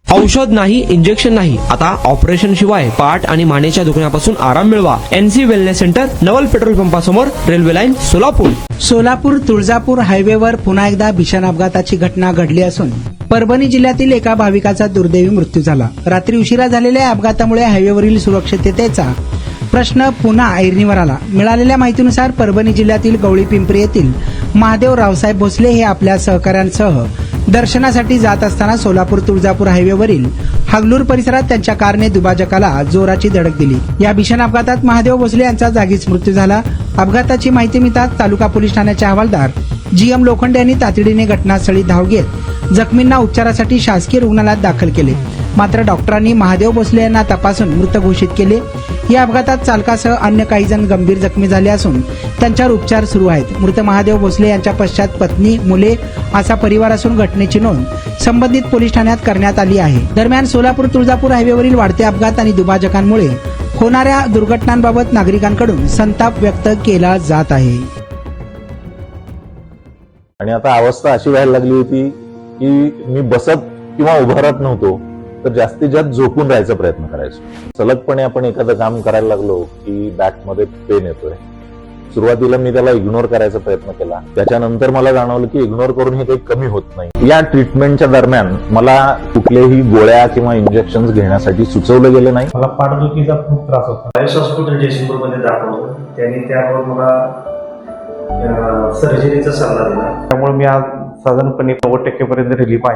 औषध नाही, इंजेक्शन नाही, आता ऑपरेशन शिवाय पाठ आणि मानेच्या दुखण्यापासून आराम मिळवा. NC wellness centre, Naval petrol पंपासमोर, रेल्वे लाईन, सोलापूर. सोलापूर तुळजापूर हायवेवर पुन्हा एकदा भीषण अपघाताची घटना घडली असून परभणी जिल्ह्यातील एका भाविकाचा दुर्दैवी मृत्यू झाला. रात्री उशिरा झालेल्या या अपघातामुळे हायवेवरील सुरक्षिततेचा प्रश्न पुन्हा ऐरणीवर आला. मिळालेल्या माहितीनुसार परभणी जिल्ह्यातील गवळी पिंपरी येथील महादेव रावसाहेब भोसले हे आपल्या सहकाऱ्यांसह दर्शनासाठी जात असताना सोलापूर तुळजापूर हायवेवरील हागलूर परिसरात त्यांच्या कारने दुभाजकाला जोराची धडक दिली. या भीषण अपघातात महादेव भोसले यांचा जागीच मृत्यू झाला. अपघाताची माहिती मिळताच तालुका पोलीस ठाण्याचे हवालदार GM लोखंडे यांनी तातडीने घटनास्थळी धाव घेत जखमींना उपचारासाठी शासकीय रुग्णालयात दाखल केले. मात्र डॉक्टरांनी महादेव भोसले यांना तपासून मृत घोषित केले. या अपघातात चालकासह अन्य काही जण गंभीर जखमी झाले असून त्यांच्यावर उपचार सुरू आहेत. मृत महादेव भोसले यांच्या पश्चात पत्नी, मुले असा परिवार असून घटनेची नोंद संबंधित पोलीस ठाण्यात करण्यात आली आहे. दरम्यान सोलापूर तुळजापूर हायवेवरील वाढते अपघात आणि दुभाजकांमुळे होणाऱ्या दुर्घटनांबाबत नागरिकांकडून संताप व्यक्त केला जात आहे. आणि आता अवस्था अशी व्हायला लागली होती की मी बसत किंवा उभं राहत नव्हतो, तर जास्तीत जास्त झोपून राहायचा प्रयत्न करायचो. सलगपणे आपण एखादं काम करायला लागलो की बॅकमध्ये पेन येतोय. सुरुवातीला मी त्याला इग्नोर करायचा प्रयत्न केला. त्याच्यानंतर मला जाणवलं की इग्नोर करून हे काही कमी होत नाही. या ट्रीटमेंटच्या दरम्यान मला कुठलेही गोळ्या किंवा इंजेक्शन घेण्यासाठी सुचवलं गेलं नाही. मला पाठदुखीचा खूप त्रास होता. आयुष हॉस्पिटल जयसिंगपूरमध्ये दाखवलं. त्यांनी त्यावर मला सर्जरीचा सल्ला दिला. त्यामुळे मी आज साधारणपणे 90% पर्यंत रिलीफ आहे.